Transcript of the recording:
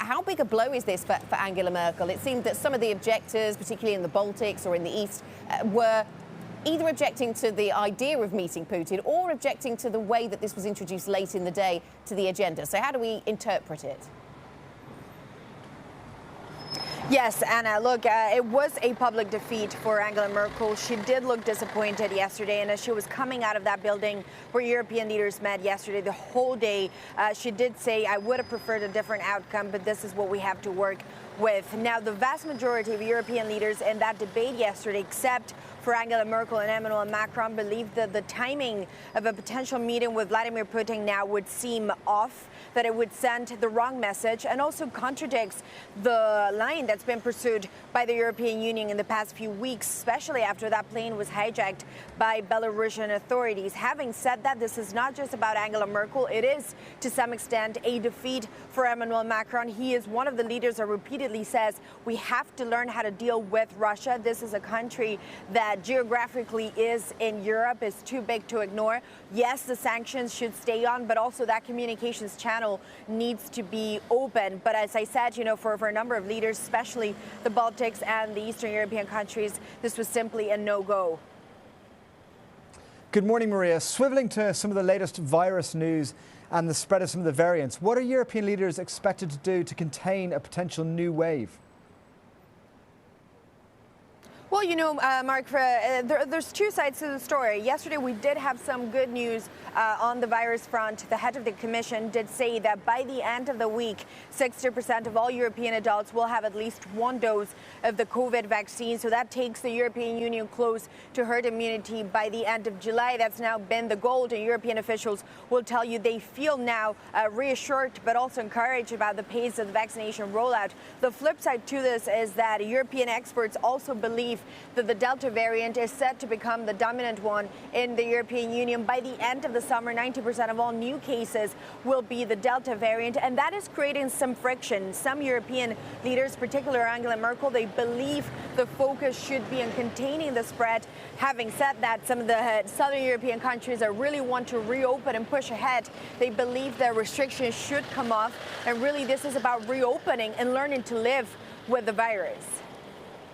How big a blow is this for Angela Merkel? It seemed that some of the objectors, particularly in the Baltics or in the East, were either objecting to the idea of meeting Putin or objecting to the way that this was introduced late in the day to the agenda. So how do we interpret it? Yes, Anna, look, it was a public defeat for Angela Merkel. She did look disappointed yesterday, and as she was coming out of that building where European leaders met yesterday, the whole day, she did say, I would have preferred a different outcome, but this is what we have to work with. Now, the vast majority of European leaders in that debate yesterday, except for Angela Merkel and Emmanuel Macron, believed that the timing of a potential meeting with Vladimir Putin now would seem off, that it would send the wrong message, and also contradicts the line that's been pursued by the European Union in the past few weeks, especially after that plane was hijacked by Belarusian authorities. Having said that, this is not just about Angela Merkel. It is, to some extent, a defeat for Emmanuel Macron. He is one of the leaders that repeatedly says we have to learn how to deal with Russia. This is a country that geographically is in Europe, is too big to ignore. Yes, the sanctions should stay on, but also that communications channel needs to be open. But as I said, for a number of leaders, especially the Baltics and the Eastern European countries, this was simply a no-go. Good morning, Maria. Swiveling to some of the latest virus news and the spread of some of the variants, what are European leaders expected to do to contain a potential new wave? Well, Mark, there's two sides to the story. Yesterday, we did have some good news on the virus front. The head of the Commission did say that by the end of the week, 60% of all European adults will have at least one dose of the COVID vaccine. So that takes the European Union close to herd immunity by the end of July. That's now been the goal. And European officials will tell you they feel now reassured, but also encouraged about the pace of the vaccination rollout. The flip side to this is that European experts also believe that the Delta variant is set to become the dominant one in the European Union. By the end of the summer, 90% of all new cases will be the Delta variant, and that is creating some friction. Some European leaders, particularly Angela Merkel, they believe the focus should be on containing the spread. Having said that, some of the southern European countries that really want to reopen and push ahead, they believe that restrictions should come off, and really this is about reopening and learning to live with the virus.